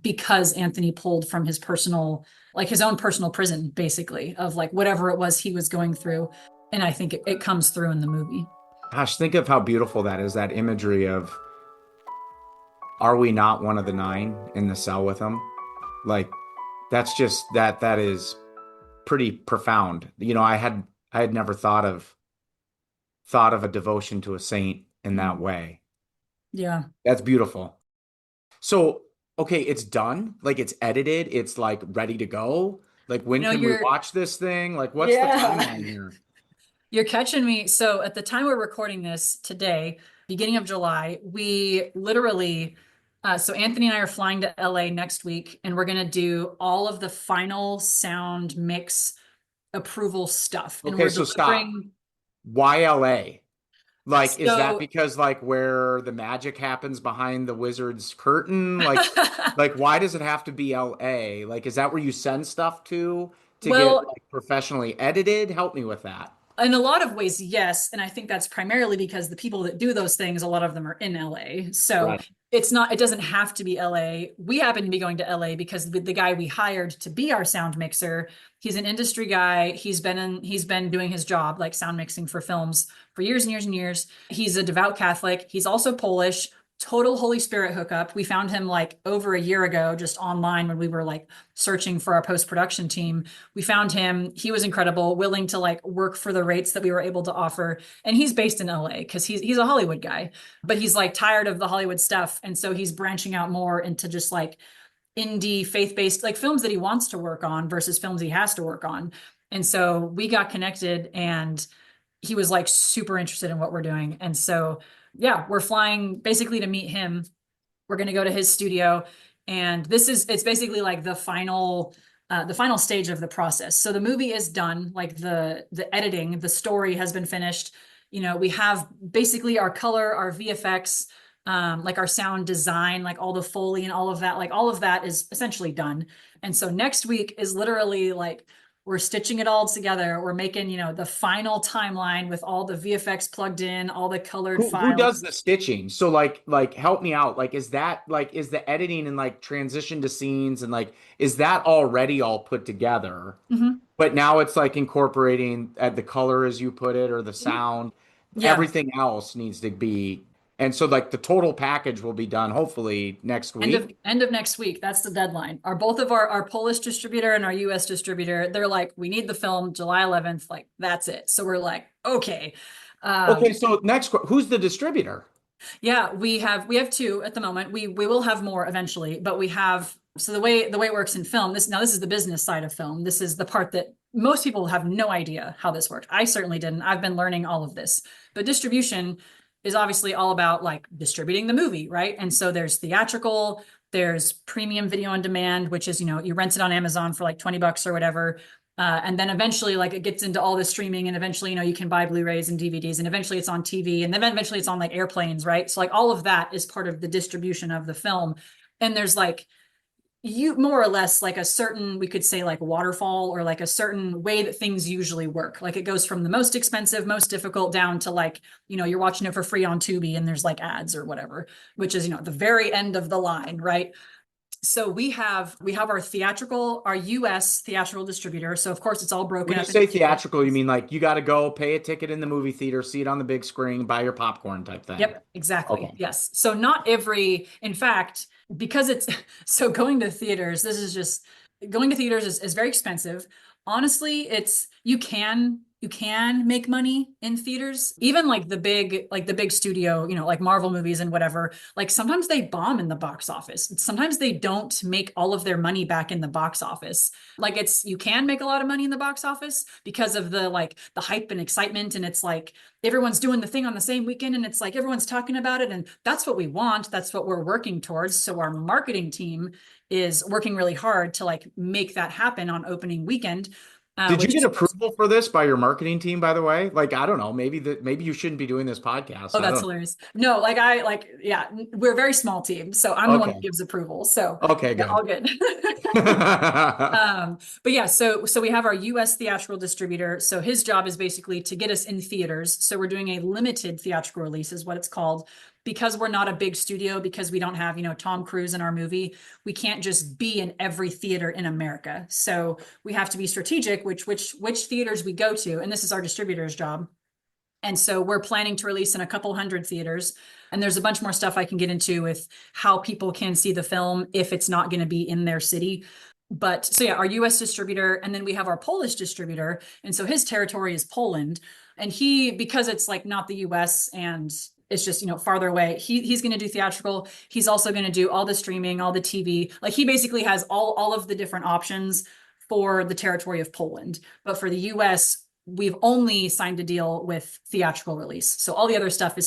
because Anthony pulled from his personal, like his own personal prison, basically, of like whatever it was he was going through. And I think it comes through in the movie. Gosh, think of how beautiful that is, that imagery of, are we not one of the 9 in the cell with him? Like that is pretty profound. I had never thought of a devotion to a saint in that way. Yeah. That's beautiful. So, okay, it's done. Like it's edited. It's like ready to go. Like when can we You're, watch this thing? Like what's the yeah. timeline here? You're catching me. So at the time we're recording this today, beginning of July, we literally, so Anthony and I are flying to LA next week, and we're going to do all of the final sound mix approval stuff. And Okay, we're so stop. delivering. Why LA? Like, is that So, because like where the magic happens behind the wizard's curtain? Like why does it have to be LA? Like, is that where you send stuff to get well, like professionally edited? Help me with that. in a lot of ways, yes. And I think that's primarily because the people that do those things, a lot of them are in LA. So Right. it doesn't have to be LA. We happen to be going to LA because the guy we hired to be our sound mixer, he's an industry guy. He's been doing his job, like sound mixing for films for years and years and years. He's a devout Catholic. He's also Polish. Total Holy Spirit hookup. We found him like over a year ago, just online when we were like searching for our post-production team. We found him. He was incredible, willing to like work for the rates that we were able to offer. And he's based in LA because he's a Hollywood guy, but he's like tired of the Hollywood stuff. And so he's branching out more into just like indie faith-based like films that he wants to work on versus films he has to work on. And so we got connected and he was like super interested in what we're doing. And so yeah, we're flying basically to meet him. We're going to go to his studio, and it's basically like the final stage of the process. So the movie is done, like the editing, the story has been finished. We have basically our color, our VFX, like our sound design, like all the Foley and all of that, like all of that is essentially done. And so next week is literally like we're stitching it all together. We're making, the final timeline with all the VFX plugged in, all the colored Who does files. the stitching? So like help me out. Like is the editing and like transition to scenes and like is that already all put together? Mhm. But now it's like incorporating the color as you put it or the sound. Yeah. Everything else needs to be, and so like the total package will be done hopefully next week. End of next week. That's the deadline. Both of our Polish distributor and our US distributor, they're like, we need the film July 11th. Like, that's it. So we're like, okay. Okay, Um, so who's the distributor? yeah, we have two at the moment. We will have more eventually, but we have so the way it works in film, this is the business side of film. This is the part that most people have no idea how this works. I certainly didn't. I've been learning all of this. But distribution is obviously all about like distributing the movie, right? And so there's theatrical, there's premium video on demand, which is, you rent it on Amazon for like $20 or whatever. And then eventually, like it gets into all the streaming, and eventually, you can buy Blu-rays and DVDs, and eventually it's on TV, and then eventually it's on like airplanes, right? So like all of that is part of the distribution of the film. And there's like you more or less like a certain, we could say like waterfall or like a certain way that things usually work. Like it goes from the most expensive, most difficult down to like, you're watching it for free on Tubi and there's like ads or whatever, which is, the very end of the line, right? So we have our US theatrical distributor. So of course it's all When broken you up into say theaters. theatrical, you mean like you got to go pay a ticket in the movie theater, see it on the big screen, buy your popcorn type thing. Yep, exactly. Okay. Yes. So not every, in fact, because it's so going to theaters, this is just going to theaters is very expensive. Honestly, you can make money in theaters. Even like the big studio, like Marvel movies and whatever, like sometimes they bomb in the box office. Sometimes they don't make all of their money back in the box office. Like you can make a lot of money in the box office because of the hype and excitement. And it's like everyone's doing the thing on the same weekend and it's like everyone's talking about it. And that's what we want. That's what we're working towards. So our marketing team is working really hard to like make that happen on opening weekend. Did you Which get is approval for this by your marketing team, by the way? Like, I don't know, maybe you shouldn't be doing this podcast. Oh, I that's don't hilarious. No, yeah, we're a very small team. So I'm know. the one who Okay. gives approval. So Okay, yeah, good. all good. But yeah, so we have our US theatrical distributor. So his job is basically to get us in theaters. So we're doing a limited theatrical release, is what it's called. Because we're not a big studio, because we don't have, Tom Cruise in our movie, we can't just be in every theater in America. So we have to be strategic, which theaters we go to, and this is our distributor's job. And so we're planning to release in a couple hundred theaters. And there's a bunch more stuff I can get into with how people can see the film if it's not going to be in their city. But so yeah, our US distributor, and then we have our Polish distributor. And so his territory is Poland. And because it's like not the US and it's just, farther away, he's going to do theatrical. He's also going to do all the streaming, all the TV. Like he basically has all of the different options for the territory of Poland. But for the US, we've only signed a deal with theatrical release. So all the other stuff we're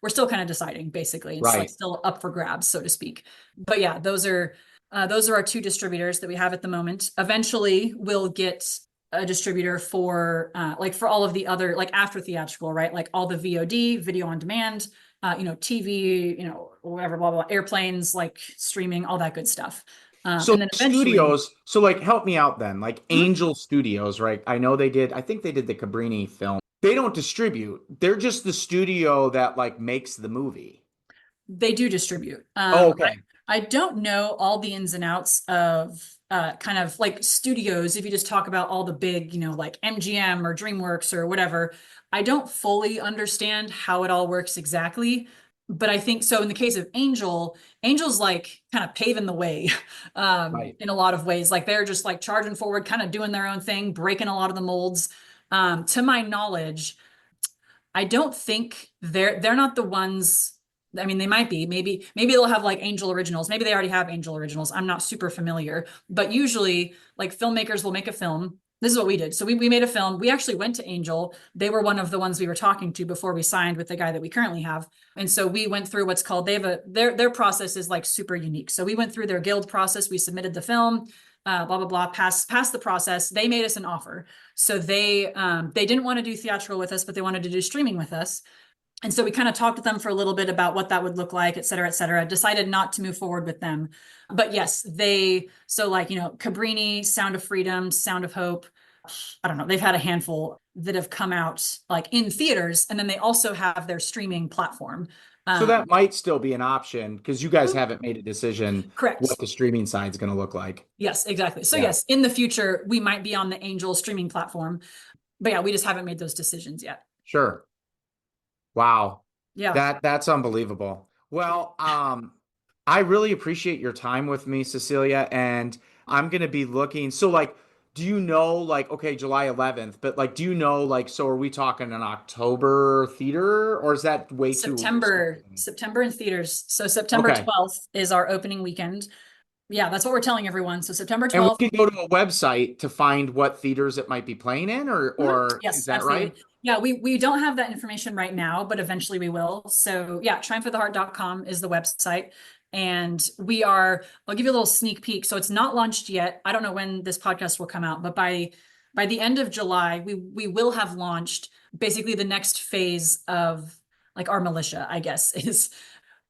still kind of deciding basically. It's like Right. still up for grabs, so to speak. But yeah, those are our two distributors that we have at the moment. Eventually we'll get a distributor for like for all of the other, like after theatrical, right? Like all the VOD, video on demand, TV, whatever, blah, blah, blah, airplanes, like streaming, all that good stuff. So And then eventually, studios, so like help me out then. Like Mhm. Angel Studios, right? I think they did the Cabrini film. They don't distribute. They're just the studio that like makes the movie. They do distribute. Oh, okay. I don't know all the ins and outs of kind of like studios. If you just talk about all the big, like MGM or DreamWorks or whatever, I don't fully understand how it all works exactly. But I think so in the case of Angel's like kind of paving the way Right. in a lot of ways. Like they're just like charging forward, kind of doing their own thing, breaking a lot of the molds. To my knowledge, I don't think they're not the ones. I mean, they might be. Maybe they'll have like Angel Originals. Maybe they already have Angel Originals. I'm not super familiar, but usually like filmmakers will make a film. This is what we did. So we made a film. We actually went to Angel. They were one of the ones we were talking to before we signed with the guy that we currently have. And so we went through what's called, they have their process is like super unique. So we went through their guild process. We submitted the film, blah, blah, blah, passed the process. They made us an offer. So they didn't want to do theatrical with us, but they wanted to do streaming with us. And so we kind of talked with them for a little bit about what that would look like, et cetera, et cetera. Decided not to move forward with them. But yes, so like, Cabrini, Sound of Freedom, Sound of Hope. I don't know. They've had a handful that have come out like in theaters, and then they also have their streaming platform. So that Um, might still be an option because you guys haven't made a decision correct. what the streaming side's going to look like. Yes, exactly. So Yeah, yes, in the future, we might be on the Angel streaming platform. But yeah, we just haven't made those decisions yet. sure. Wow. Yeah. That's unbelievable. Well, I really appreciate your time with me, Cecilia, and I'm gonna be looking. So like, do you know like okay, July 11th, but like do you know like so are we talking an October theater or is that way too speculative? September in theaters. So September Okay. 12th is our opening weekend. Yeah, that's what we're telling everyone. So September And we 12th. can go to a website to find what theaters it might be playing in Mhm. or is Yes, that right? absolutely. Yeah, we don't have that information right now, but eventually we will. So yeah, triumphoftheheart.com is the website. And I'll give you a little sneak peek. So it's not launched yet. I don't know when this podcast will come out, but by the end of July, we will have launched basically the next phase of like our militia, I guess, is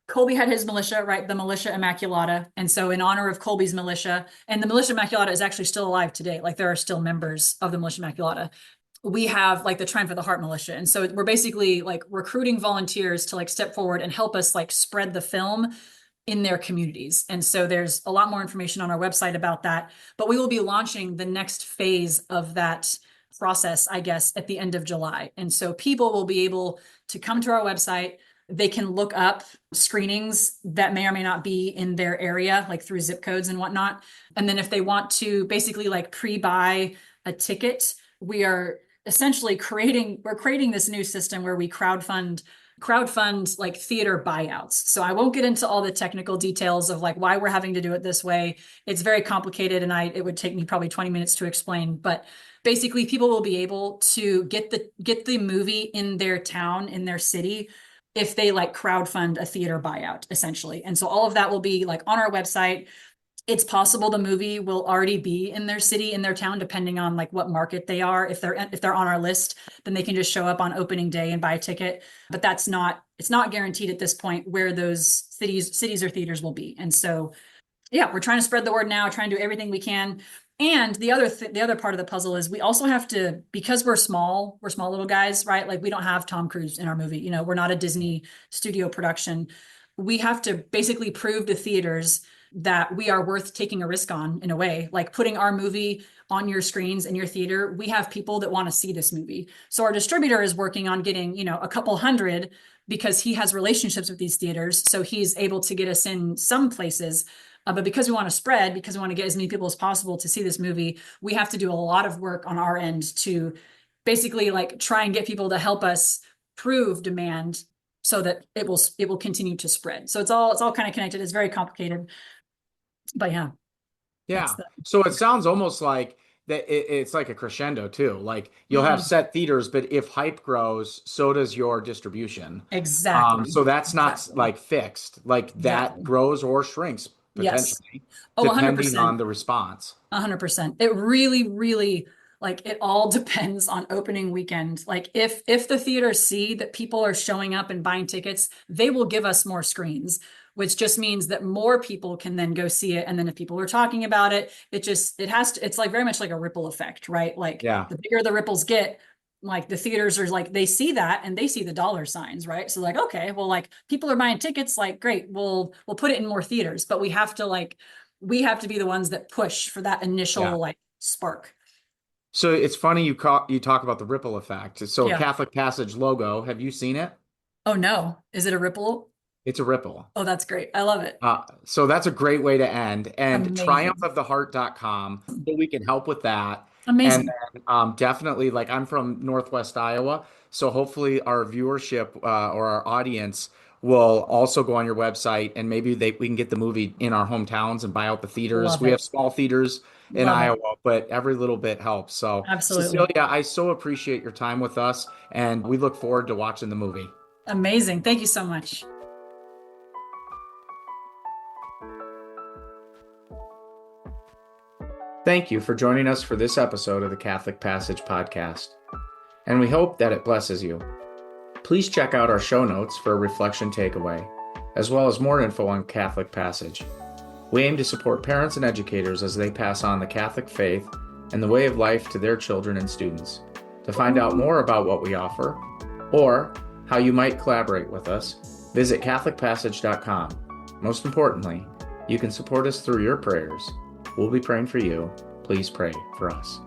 Kolbe had his militia, right? The Militia Immaculata. And so in honor of Kolbe's militia, and the Militia Immaculata is actually still alive today. Like there are still members of the Militia Immaculata. We have like the Triumph of the Heart militia. And so we're basically like recruiting volunteers to like step forward and help us like spread the film in their communities. And so there's a lot more information on our website about that, but we will be launching the next phase of that process, I guess, at the end of July. And so people will be able to come to our website. They can look up screenings that may or may not be in their area, like through zip codes and whatnot. And then if they want to basically like pre-buy a ticket, we are essentially we're creating this new system where we crowdfund like theater buyouts. So I won't get into all the technical details of like why we're having to do it this way. It's very complicated and it would take me probably 20 minutes to explain, but basically people will be able to get the movie in their town, in their city, if they like crowdfund a theater buyout, essentially. And so all of that will be like on our website. It's possible the movie will already be in their city, in their town, depending on like what market they are. If they're on our list, then they can just show up on opening day and buy a ticket. But it's not guaranteed at this point where those cities or theaters will be. And so, yeah, we're trying to spread the word now, trying to do everything we can. And the other part of the puzzle is we also have to, because we're small little guys, right? Like we don't have Tom Cruise in our movie. You know, we're not a Disney studio production. We have to basically prove to theaters that we are worth taking a risk on, in a way, like putting our movie on your screens in your theater. We have people that want to see this movie. So our distributor is working on getting, you know, a couple hundred, because he has relationships with these theaters. So he's able to get us in some places. But because we want to spread, because we want to get as many people as possible to see this movie, we have to do a lot of work on our end to basically like try and get people to help us prove demand so that it will continue to spread. So it's all kind of connected. It's very complicated. But yeah. Yeah. So it sounds almost like that it's like a crescendo too. Like you'll have set theaters, but if hype grows, so does your distribution. Exactly. So that's not like fixed. Like that grows or shrinks potentially, yes. Oh, depending 100%. on the response. 100%. It really, really, like it all depends on opening weekend. Like if the theaters see that people are showing up and buying tickets, they will give us more screens, which just means that more people can then go see it. And then if people are talking about it, it's like very much like a ripple effect, right? Like the bigger the ripples get, like the theaters are like, they see that and they see the dollar signs, right? So like, okay, well, like people are buying tickets, like great, we'll put it in more theaters, but we have to be the ones that push for that initial like spark. So it's funny you talk about the ripple effect. So Yeah. Catholic Passage logo, have you seen it? Oh no, is it a ripple? It's a ripple. Oh, that's great. I love it. So that's a great way to end. And Amazing. triumphoftheheart.com, so we can help with that. And Amazing. then definitely, like I'm from Northwest Iowa, so hopefully our viewership or our audience will also go on your website and maybe we can get the movie in our hometowns and buy out the theaters. Love We have it. small theaters in Love it. Iowa, but every little bit helps. So Absolutely. Cecilia, I so appreciate your time with us, and we look forward to watching the movie. Amazing. Thank you so much. Thank you for joining us for this episode of the Catholic Passage podcast, and we hope that it blesses you. Please check out our show notes for a reflection takeaway, as well as more info on Catholic Passage. We aim to support parents and educators as they pass on the Catholic faith and the way of life to their children and students. To find out more about what we offer, or how you might collaborate with us, visit CatholicPassage.com. Most importantly, you can support us through your prayers. We'll be praying for you. Please pray for us.